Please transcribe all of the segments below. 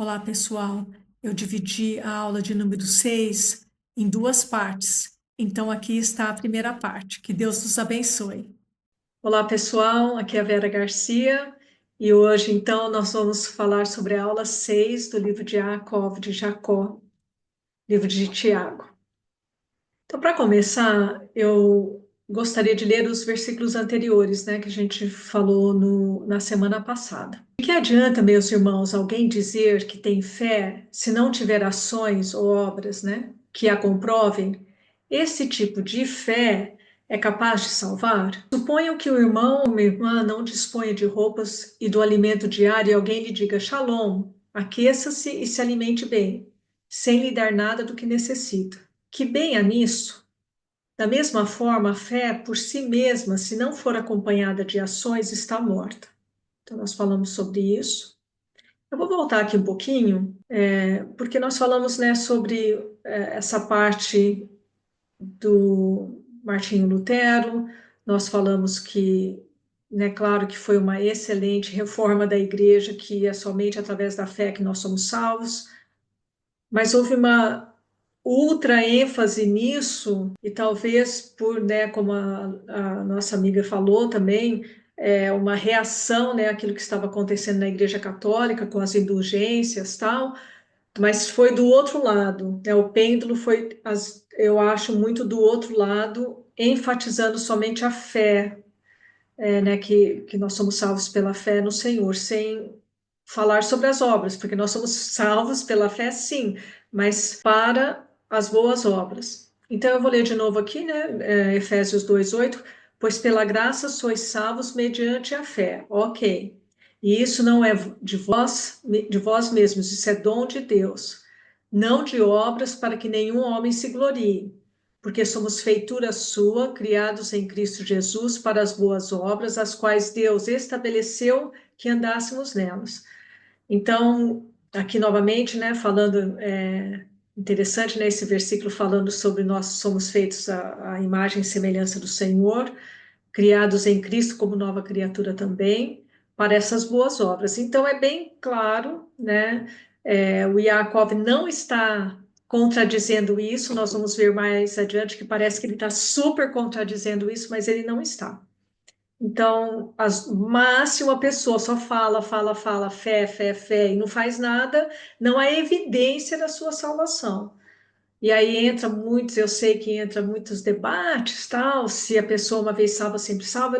Olá, pessoal. Eu dividi a aula de número 6 em duas partes. Então, aqui está a primeira parte. Que Deus nos abençoe. Olá, pessoal. Aqui é a Vera Garcia e hoje, então, nós vamos falar sobre a aula 6 do livro de Jacó, livro de Tiago. Então, para começar, eu gostaria de ler os versículos anteriores, né, que a gente falou na semana passada. De que adianta, meus irmãos, alguém dizer que tem fé se não tiver ações ou obras, né, que a comprovem? Esse tipo de fé é capaz de salvar? Suponham que o irmão ou uma irmã não disponha de roupas e do alimento diário e alguém lhe diga Shalom, aqueça-se e se alimente bem, sem lhe dar nada do que necessita. Que bem há nisso? Da mesma forma, a fé por si mesma, se não for acompanhada de ações, está morta. Então, nós falamos sobre isso. Eu vou voltar aqui um pouquinho, porque nós falamos, né, sobre essa parte do Martinho Lutero. Nós falamos que, né, claro que foi uma excelente reforma da igreja, que é somente através da fé que nós somos salvos, mas houve uma ultra ênfase nisso, e talvez por, né, como a nossa amiga falou também, uma reação, né, àquilo que estava acontecendo na Igreja Católica com as indulgências tal, mas foi do outro lado, né, o pêndulo foi, eu acho, muito do outro lado, enfatizando somente a fé, né, que nós somos salvos pela fé no Senhor, sem falar sobre as obras, porque nós somos salvos pela fé, sim, mas para as boas obras. Então eu vou ler de novo aqui, né, Efésios 2:8, pois pela graça sois salvos mediante a fé. Ok. E isso não é de vós mesmos, isso é dom de Deus, não de obras para que nenhum homem se glorie, porque somos feitura sua, criados em Cristo Jesus para as boas obras, as quais Deus estabeleceu que andássemos nelas. Então, aqui novamente, né, falando, interessante, né, esse versículo falando sobre nós somos feitos à imagem e semelhança do Senhor, criados em Cristo como nova criatura também, para essas boas obras. Então, é bem claro, né, o Yaakov não está contradizendo isso, nós vamos ver mais adiante que parece que ele está super contradizendo isso, mas ele não está. Então, mas se uma pessoa só fala, fé, fé, fé, e não faz nada, não há evidência da sua salvação. E aí entra muitos, eu sei que entra muitos debates, tal, se a pessoa uma vez salva, sempre salva.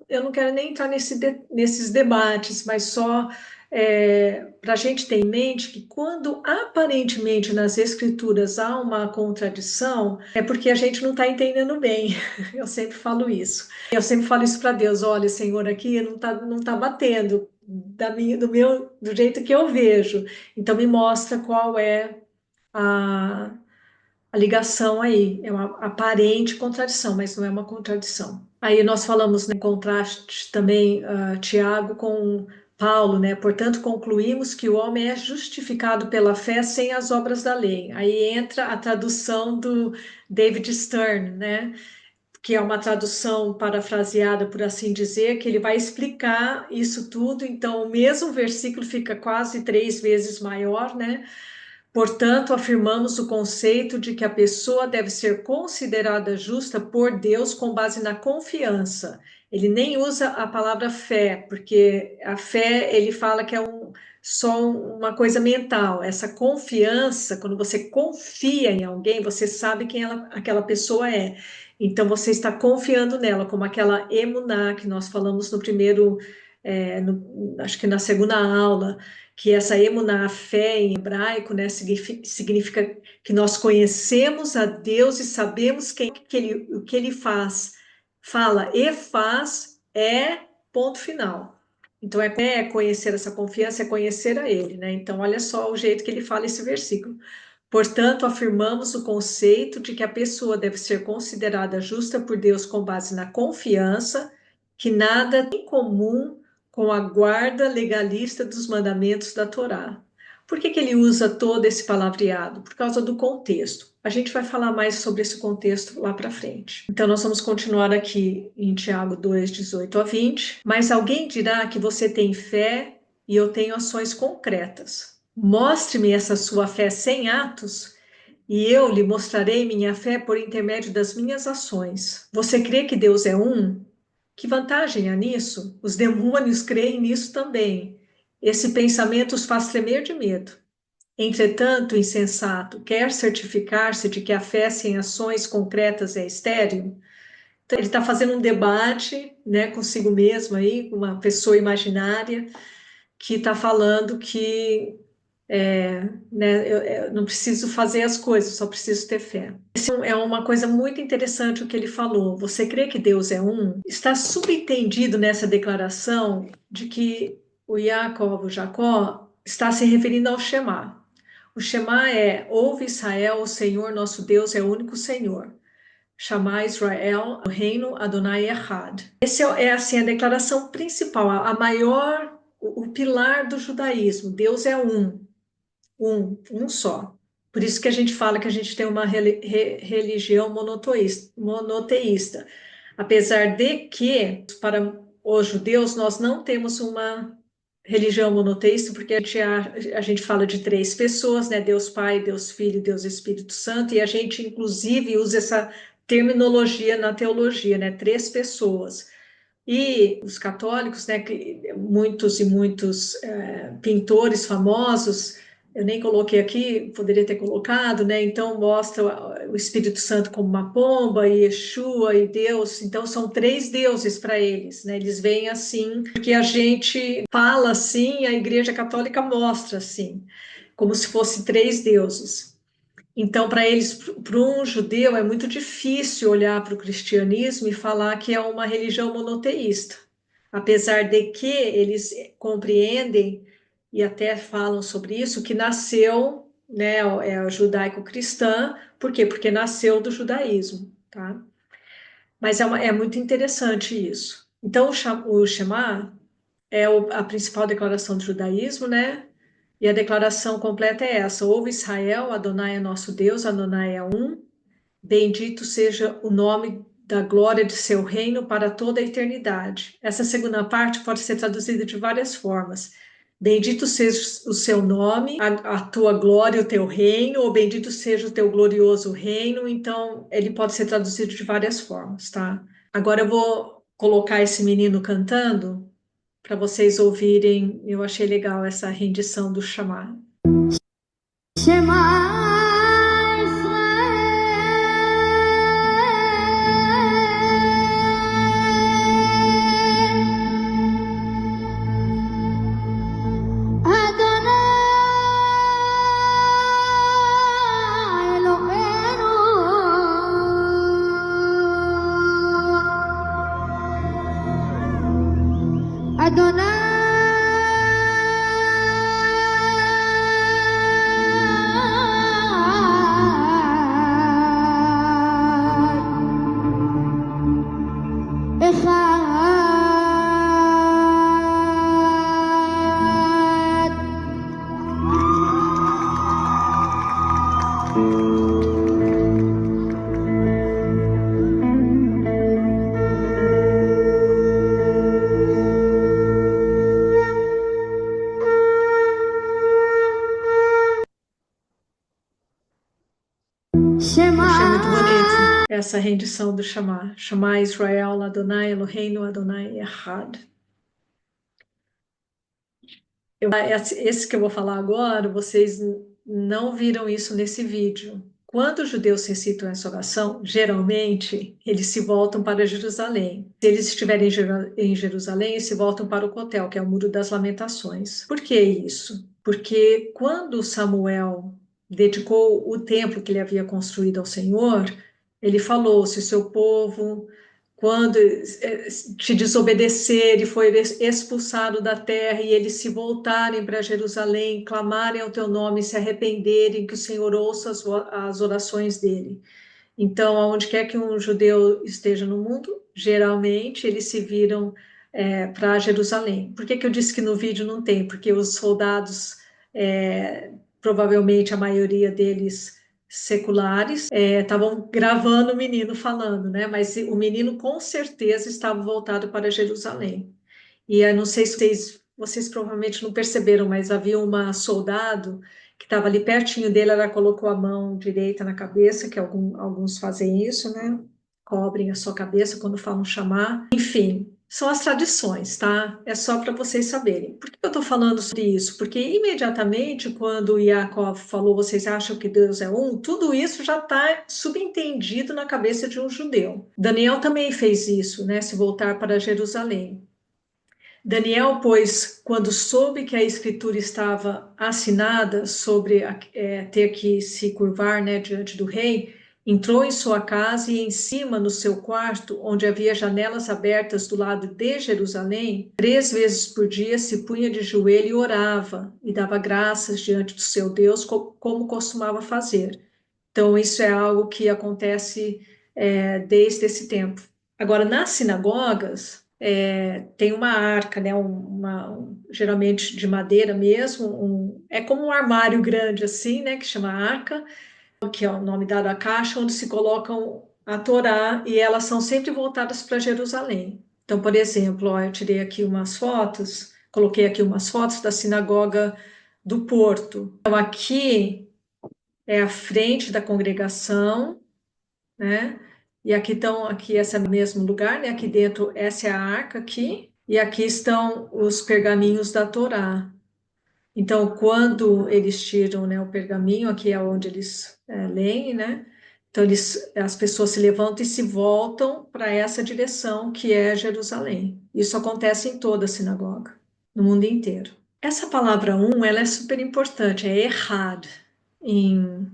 Eu não quero nem entrar nesses debates, mas só para a gente ter em mente que quando aparentemente nas escrituras há uma contradição, é porque a gente não está entendendo bem. Eu sempre falo isso. Eu sempre falo isso para Deus, olha, Senhor, aqui não tá batendo do jeito que eu vejo. Então me mostra qual é a a ligação aí, é uma aparente contradição, mas não é uma contradição. Aí nós falamos, né, em contraste também, Tiago com Paulo, né? Portanto, concluímos que o homem é justificado pela fé sem as obras da lei. Aí entra a tradução do David Stern, né? Que é uma tradução parafraseada, por assim dizer, que ele vai explicar isso tudo. Então, o mesmo versículo fica quase 3 vezes maior, né? Portanto, afirmamos o conceito de que a pessoa deve ser considerada justa por Deus com base na confiança. Ele nem usa a palavra fé, porque a fé ele fala que é só uma coisa mental. Essa confiança, quando você confia em alguém, você sabe quem aquela pessoa é. Então você está confiando nela, como aquela emuná que nós falamos no primeiro, acho que na segunda aula, que essa emuná, a fé em hebraico, né, significa que nós conhecemos a Deus e sabemos o que ele faz. Fala e faz é ponto final. Então é conhecer essa confiança, é conhecer a ele, né? Então olha só o jeito que ele fala esse versículo. Portanto, afirmamos o conceito de que a pessoa deve ser considerada justa por Deus com base na confiança, que nada tem em comum com a guarda legalista dos mandamentos da Torá. Por que ele usa todo esse palavreado? Por causa do contexto. A gente vai falar mais sobre esse contexto lá para frente. Então, nós vamos continuar aqui em Tiago 2:18 a 20. Mas alguém dirá que você tem fé e eu tenho ações concretas. Mostre-me essa sua fé sem atos, e eu lhe mostrarei minha fé por intermédio das minhas ações. Você crê que Deus é um? Que vantagem há nisso? Os demônios creem nisso também. Esse pensamento os faz tremer de medo. Entretanto, o insensato quer certificar-se de que a fé sem ações concretas é estéril. Então, ele está fazendo um debate, né, consigo mesmo aí, com uma pessoa imaginária que está falando que né, eu não preciso fazer as coisas, só preciso ter fé. Isso é uma coisa muito interessante o que ele falou. Você crê que Deus é um? Está subentendido nessa declaração de que o Jacob, o Jacó, está se referindo ao Shema. O Shema é: ouve Israel, o Senhor nosso Deus é o único Senhor. Shema Israel, o reino Adonai Echad. Essa é assim a declaração principal, a maior, o pilar do judaísmo. Deus é um só. Por isso que a gente fala que a gente tem uma religião monoteísta. Apesar de que, para os judeus, nós não temos uma religião monoteísta, porque a gente fala de três pessoas, né? Deus Pai, Deus Filho, Deus Espírito Santo, e a gente, inclusive, usa essa terminologia na teologia, né? Três pessoas. E os católicos, né, que muitos e muitos pintores famosos, eu nem coloquei aqui, poderia ter colocado, né? Então mostra o Espírito Santo como uma pomba, e Yeshua e Deus. Então são três deuses para eles, né? Eles veem assim, porque a gente fala assim, a Igreja Católica mostra assim, como se fosse três deuses. Então, para eles, para um judeu, é muito difícil olhar para o cristianismo e falar que é uma religião monoteísta, apesar de que eles compreendem e até falam sobre isso, que nasceu, né, é o judaico-cristã, por quê? Porque nasceu do judaísmo, tá? Mas é muito interessante isso. Então, o Shema é a principal declaração do judaísmo, né? E a declaração completa é essa: ouve Israel, Adonai é nosso Deus, Adonai é um, bendito seja o nome da glória de seu reino para toda a eternidade. Essa segunda parte pode ser traduzida de várias formas. Bendito seja o seu nome, a tua glória, o teu reino, ou bendito seja o teu glorioso reino. Então, ele pode ser traduzido de várias formas, tá? Agora eu vou colocar esse menino cantando para vocês ouvirem. Eu achei legal essa rendição do chamar. Shema Israel, Adonai Eloheinu, Adonai Echad. Shema Achei muito bonito essa rendição do chamar. Chamar Israel, Adonai Eloheinu, Adonai Echad. Esse que eu vou falar agora, vocês não viram isso nesse vídeo. Quando os judeus recitam essa oração, geralmente eles se voltam para Jerusalém. Se eles estiverem em Jerusalém, eles se voltam para o Cotel, que é o Muro das Lamentações. Por que isso? Porque quando Samuel dedicou o templo que ele havia construído ao Senhor, ele falou: se o seu povo, quando te desobedecer e foi expulsado da terra, e eles se voltarem para Jerusalém, clamarem ao teu nome, se arrependerem, que o Senhor ouça as orações dele. Então, aonde quer que um judeu esteja no mundo, geralmente eles se viram para Jerusalém. Por que que eu disse que no vídeo não tem? Porque os soldados, provavelmente a maioria deles seculares, estavam gravando o menino falando, né? Mas o menino com certeza estava voltado para Jerusalém. E eu não sei se vocês vocês provavelmente não perceberam, mas havia uma soldado que estava ali pertinho dele, ela colocou a mão direita na cabeça, que alguns fazem isso, né? Cobrem a sua cabeça quando falam chamar. Enfim, são as tradições, tá? É só para vocês saberem. Por que eu estou falando sobre isso? Porque imediatamente, quando Yaakov falou, vocês acham que Deus é um, tudo isso já está subentendido na cabeça de um judeu. Daniel também fez isso, né? Se voltar para Jerusalém. Daniel, pois, quando soube que a escritura estava assinada sobre ter que se curvar, né, diante do rei, entrou em sua casa e em cima, no seu quarto, onde havia janelas abertas do lado de Jerusalém, 3 vezes por dia se punha de joelho e orava, e dava graças diante do seu Deus, como costumava fazer. Então, isso é algo que acontece desde esse tempo. Agora, nas sinagogas, tem uma arca, né, geralmente de madeira mesmo, é como um armário grande assim, né, que chama arca, que é o nome dado à caixa, onde se colocam a Torá, e elas são sempre voltadas para Jerusalém. Então, por exemplo, ó, eu tirei aqui umas fotos, coloquei aqui umas fotos da sinagoga do Porto. Então, aqui é a frente da congregação, né? E aqui esse é o mesmo lugar, né? Aqui dentro, essa é a arca aqui, e aqui estão os pergaminhos da Torá. Então, quando eles tiram, né, o pergaminho, aqui é onde eles leem, né? Então, as pessoas se levantam e se voltam para essa direção, que é Jerusalém. Isso acontece em toda a sinagoga, no mundo inteiro. Essa palavra ela é super importante, é errad, em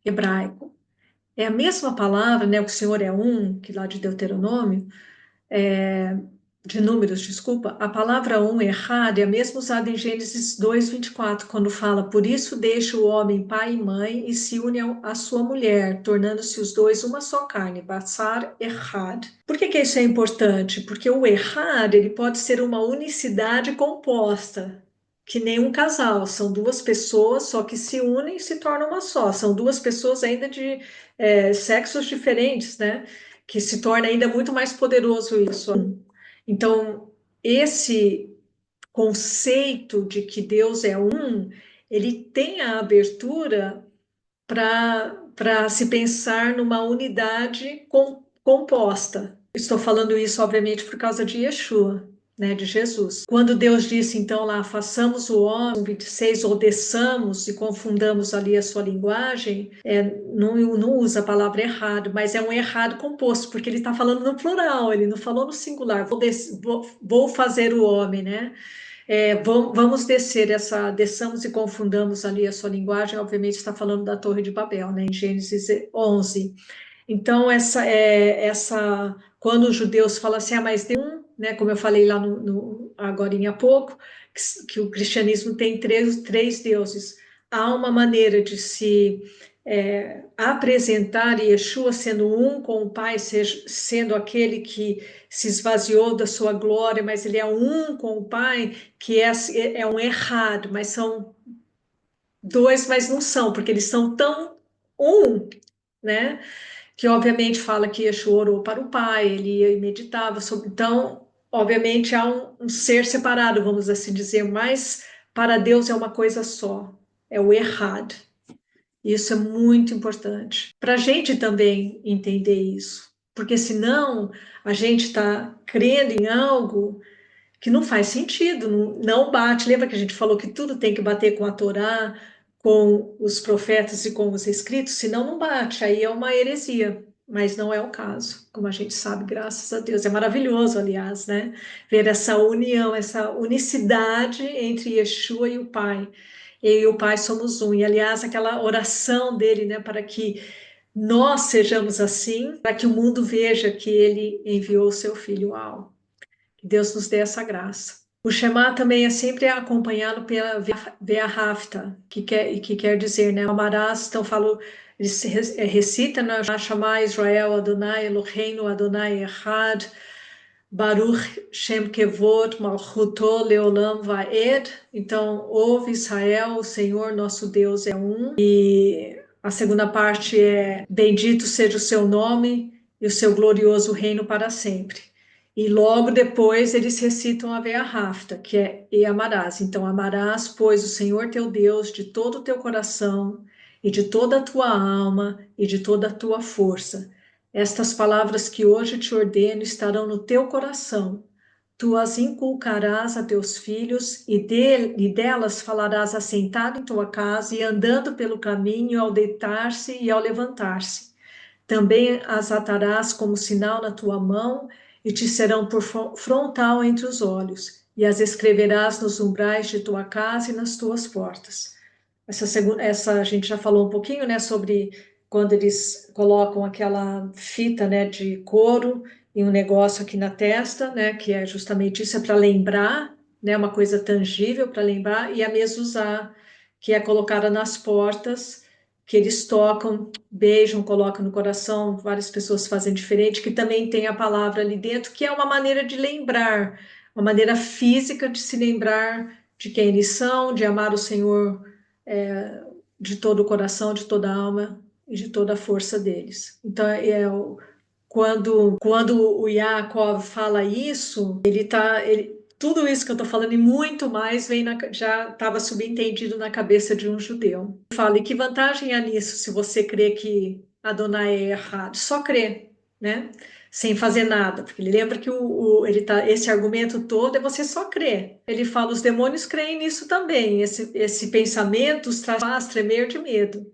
hebraico. É a mesma palavra, né? O Senhor é um, que lá de Deuteronômio, de Números, desculpa, a palavra errado é a mesma usada em Gênesis 2:24, quando fala: por isso deixa o homem pai e mãe e se une à sua mulher, tornando-se os dois uma só carne, basar errado. Por que isso é importante? Porque o errado, ele pode ser uma unicidade composta, que nem um casal, são duas pessoas só que se unem e se tornam uma só, são duas pessoas ainda de sexos diferentes, né? Que se torna ainda muito mais poderoso isso. Então, esse conceito de que Deus é um, ele tem a abertura para se pensar numa unidade composta. Estou falando isso, obviamente, por causa de Yeshua, né, de Jesus. Quando Deus disse, então, lá, façamos o homem, 26, ou desçamos e confundamos ali a sua linguagem, não usa a palavra errado, mas é um errado composto, porque ele está falando no plural, ele não falou no singular. Vou fazer o homem, né? Vamos desçamos e confundamos ali a sua linguagem, obviamente está falando da Torre de Babel, né, em Gênesis 11. Então, quando os judeus falam assim, mas tem né, como eu falei lá agora há pouco, que o cristianismo tem três deuses. Há uma maneira de se apresentar Yeshua sendo um com o Pai, sendo aquele que se esvaziou da sua glória, mas ele é um com o Pai, que é um errado, mas são dois, mas não são, porque eles são tão um, né? Que obviamente fala que Yeshua orou para o Pai, ele ia e meditava sobre. Então, obviamente, há um ser separado, vamos assim dizer, mas para Deus é uma coisa só, é o errado. Isso é muito importante. Para a gente também entender isso, porque senão a gente está crendo em algo que não faz sentido, não bate. Lembra que a gente falou que tudo tem que bater com a Torá, com os profetas e com os escritos? Senão não bate, aí é uma heresia. Mas não é o caso, como a gente sabe, graças a Deus. É maravilhoso, aliás, né? Ver essa união, essa unicidade entre Yeshua e o Pai. Eu e o Pai somos um. E, aliás, aquela oração dele, né, para que nós sejamos assim, para que o mundo veja que ele enviou o seu filho. Uau! Que Deus nos dê essa graça. O Shema também é sempre acompanhado pela Ve'ahavta, que quer dizer, né, amarás. Então, recita, né, Shema Israel, Adonai Eloheinu, Adonai Echad, Baruch Shem Kevod Malchuto Leolam Vaed. Então, ouve Israel, o Senhor nosso Deus é um. E a segunda parte é: bendito seja o seu nome e o seu glorioso reino para sempre. E logo depois eles recitam a Veia Rafta, que é e amarás. Então, amarás, pois, o Senhor teu Deus de todo o teu coração, e de toda a tua alma, e de toda a tua força. Estas palavras que hoje te ordeno estarão no teu coração. Tu as inculcarás a teus filhos, e delas falarás assentado em tua casa, e andando pelo caminho, ao deitar-se e ao levantar-se. Também as atarás como sinal na tua mão, e te serão por frontal entre os olhos, e as escreverás nos umbrais de tua casa e nas tuas portas. Essa a gente já falou um pouquinho, né, sobre quando eles colocam aquela fita, né, de couro e um negócio aqui na testa, né, que é justamente isso, é para lembrar, né, uma coisa tangível para lembrar, e a mezuzá, que é colocada nas portas, que eles tocam, beijam, colocam no coração, várias pessoas fazem diferente, que também tem a palavra ali dentro, que é uma maneira de lembrar, uma maneira física de se lembrar de quem eles são, de amar o Senhor de todo o coração, de toda a alma e de toda a força deles. Então, quando o Yaakov fala isso, tudo isso que eu estou falando e muito mais já estava subentendido na cabeça de um judeu. Fala, e que vantagem há nisso se você crê que Adonai é errado? Só crê, né? Sem fazer nada, porque ele lembra que esse argumento todo é você só crer. Ele fala, os demônios creem nisso também, esse pensamento os faz tremer de medo.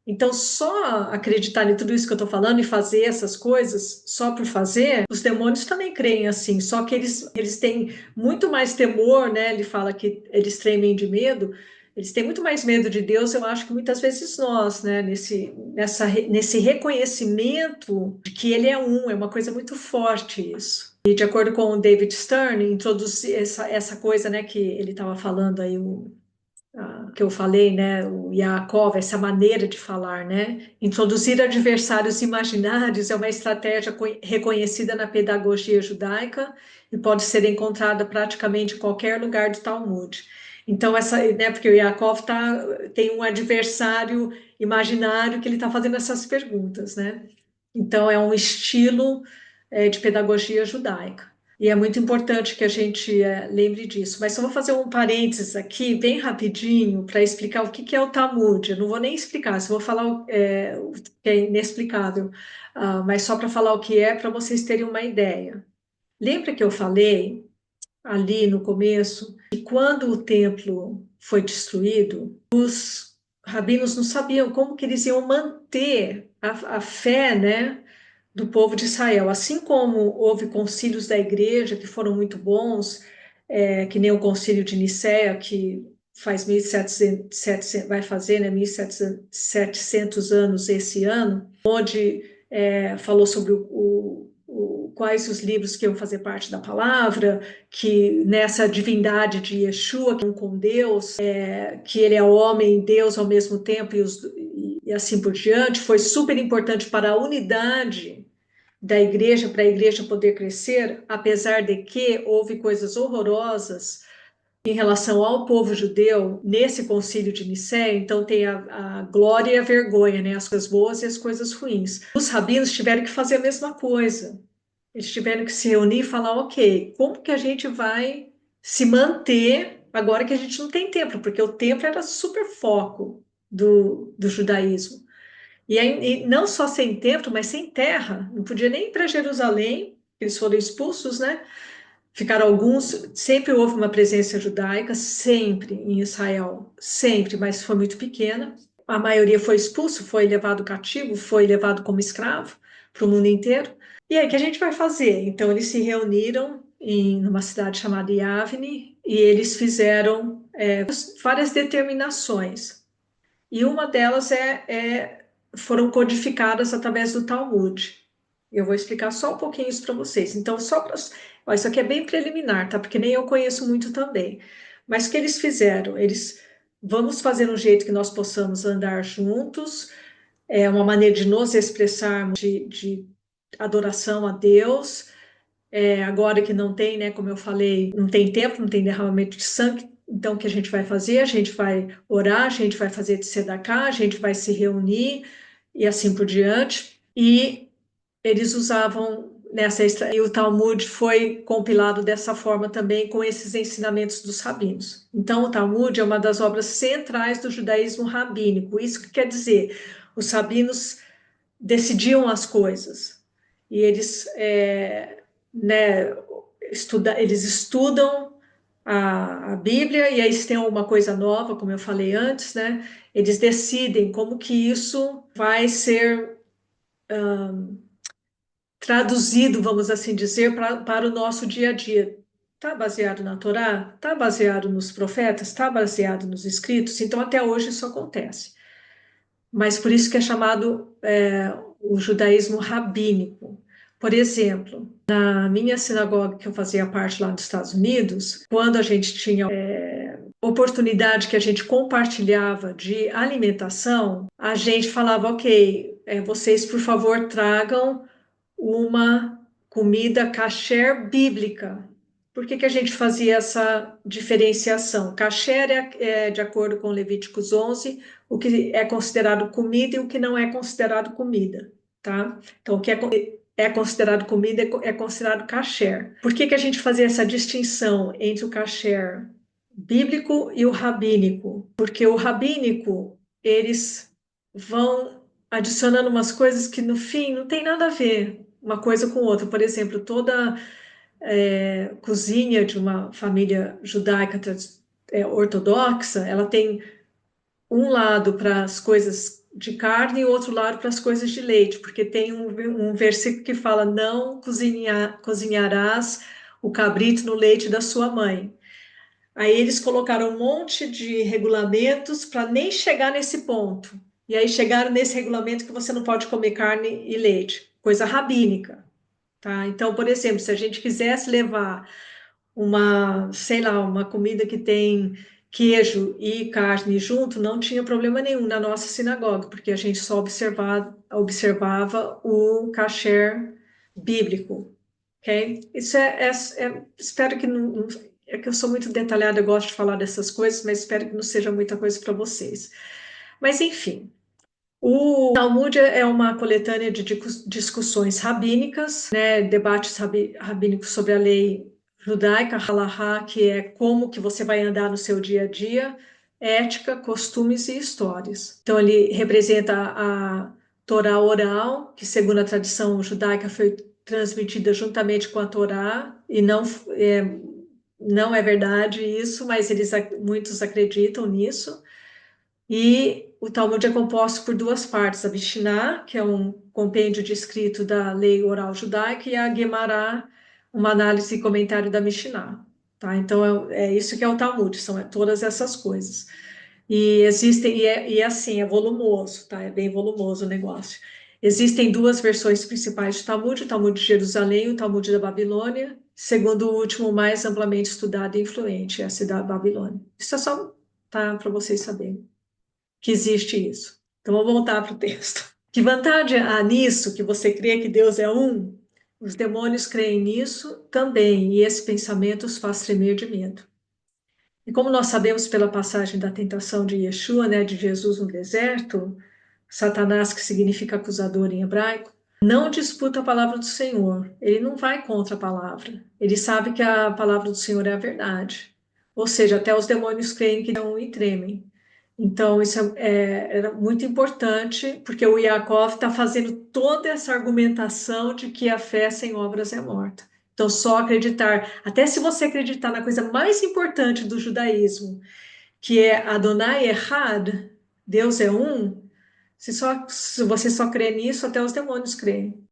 Então, só acreditar em tudo isso que eu estou falando e fazer essas coisas só por fazer, os demônios também creem assim, só que eles têm muito mais temor, né? Ele fala que eles tremem de medo, eles têm muito mais medo de Deus, eu acho que muitas vezes nós, né? Nesse reconhecimento de que Ele é uma coisa muito forte isso. E de acordo com o David Stern, introduzir essa coisa, né, que ele estava falando aí, que eu falei, né, o Yaakov, essa maneira de falar, né? Introduzir adversários imaginários é uma estratégia reconhecida na pedagogia judaica e pode ser encontrada praticamente em qualquer lugar do Talmud. Então, né, porque o Yaakov tem um adversário imaginário que ele está fazendo essas perguntas, né? Então, é um estilo de pedagogia judaica. E é muito importante que a gente lembre disso. Mas só vou fazer um parênteses aqui, bem rapidinho, para explicar o que é o Talmud. Eu não vou nem explicar, só vou falar o que é inexplicável, mas só para falar o que é, para vocês terem uma ideia. Lembra que eu falei ali no começo que quando o templo foi destruído, os rabinos não sabiam como que eles iam manter a fé, né, do povo de Israel. Assim como houve concílios da igreja que foram muito bons, que nem o concílio de Nicéia, que faz 1700, vai fazer, né, 1700 anos esse ano, onde falou sobre quais os livros que iam fazer parte da palavra, que nessa divindade de Yeshua, que é um com Deus, que ele é homem e Deus ao mesmo tempo, e assim por diante, foi super importante para a unidade da igreja, para a igreja poder crescer, apesar de que houve coisas horrorosas em relação ao povo judeu nesse concílio de Nicéia. Então tem a glória e a vergonha, né? As coisas boas e as coisas ruins. Os rabinos tiveram que fazer a mesma coisa. Eles tiveram que se reunir e falar, ok, como que a gente vai se manter agora que a gente não tem templo? Porque o templo era super foco do judaísmo. E não só sem templo, mas sem terra. Não podia nem ir para Jerusalém, eles foram expulsos, né? Ficaram alguns, sempre houve uma presença judaica, sempre em Israel, sempre, mas foi muito pequena. A maioria foi expulso, foi levado cativo, foi levado como escravo para o mundo inteiro. E aí, o que a gente vai fazer? Então, eles se reuniram numa cidade chamada Yavne e eles fizeram várias determinações. E uma delas foram codificadas através do Talmud. Eu vou explicar só um pouquinho isso para vocês. Então, isso aqui é bem preliminar, tá? Porque nem eu conheço muito também. Mas o que eles fizeram? Vamos fazer um jeito que nós possamos andar juntos, uma maneira de nos expressarmos de adoração a Deus. Agora que não tem, né? Como eu falei, não tem tempo, não tem derramamento de sangue. Então, o que a gente vai fazer? A gente vai orar, a gente vai fazer de tzedaká, a gente vai se reunir e assim por diante. E eles usavam e o Talmud foi compilado dessa forma também, com esses ensinamentos dos rabinos. Então, o Talmud é uma das obras centrais do judaísmo rabínico. Isso que quer dizer, os rabinos decidiam as coisas e eles, né, eles estudam a Bíblia, e aí se tem alguma coisa nova, como eu falei antes, né, eles decidem como que isso vai ser traduzido, vamos assim dizer, para o nosso dia a dia. Está baseado na Torá? Está baseado nos profetas? Está baseado nos escritos? Então, até hoje isso acontece. Mas por isso que é chamado o judaísmo rabínico. Por exemplo, na minha sinagoga, que eu fazia parte lá nos Estados Unidos, quando a gente tinha oportunidade que a gente compartilhava de alimentação, a gente falava, ok, vocês, por favor, tragam uma comida kasher bíblica. Por que a gente fazia essa diferenciação? Kasher de acordo com Levíticos 11, o que é considerado comida e o que não é considerado comida, tá? Então, o que é considerado comida é considerado kasher. Por que a gente fazia essa distinção entre o kasher bíblico e o rabínico? Porque o rabínico, eles vão adicionando umas coisas que no fim não tem nada a ver uma coisa com outra. Por exemplo, toda cozinha de uma família judaica ortodoxa, ela tem um lado para as coisas de carne e outro lado para as coisas de leite, porque tem um versículo que fala: não cozinharás o cabrito no leite da sua mãe. Aí eles colocaram um monte de regulamentos para nem chegar nesse ponto. E aí chegaram nesse regulamento que você não pode comer carne e leite, coisa rabínica, tá? Então, por exemplo, se a gente quisesse levar sei lá, uma comida que tem queijo e carne junto, não tinha problema nenhum na nossa sinagoga, porque a gente só observava o kasher bíblico, ok? Isso espero que não, é que eu sou muito detalhada, eu gosto de falar dessas coisas, mas espero que não seja muita coisa para vocês. Mas, enfim, o Talmud é uma coletânea de discussões rabínicas, né, debates rabínicos sobre a lei judaica, halahá, que é como que você vai andar no seu dia a dia, ética, costumes e histórias. Então, ele representa a Torá oral, que segundo a tradição judaica foi transmitida juntamente com a Torá, e não é verdade isso, mas muitos acreditam nisso. E o Talmud é composto por duas partes, a Mishnah, que é um compêndio de escrito da lei oral judaica, e a Gemara, uma análise e comentário da Mishnah. Tá? Então, é isso que é o Talmud, são todas essas coisas. E existem, assim, é volumoso, tá? É bem volumoso o negócio. Existem duas versões principais de Talmud, o Talmud de Jerusalém e o Talmud da Babilônia, segundo o último mais amplamente estudado e influente, essa da Babilônia. Isso é só para vocês saberem que existe isso. Então, vamos voltar para o texto. Que vantagem há nisso, que você crê que Deus é um? Os demônios creem nisso também, e esse pensamento os faz tremer de medo. E como nós sabemos pela passagem da tentação de Yeshua, né, de Jesus no deserto, Satanás, que significa acusador em hebraico, não disputa a palavra do Senhor. Ele não vai contra a palavra. Ele sabe que a palavra do Senhor é a verdade. Ou seja, até os demônios creem que não e tremem. Então, isso era muito importante, porque o Yaakov está fazendo toda essa argumentação de que a fé sem obras é morta. Então, só acreditar, até se você acreditar na coisa mais importante do judaísmo, que é Adonai Echad, Deus é um, se você só crê nisso, até os demônios creem.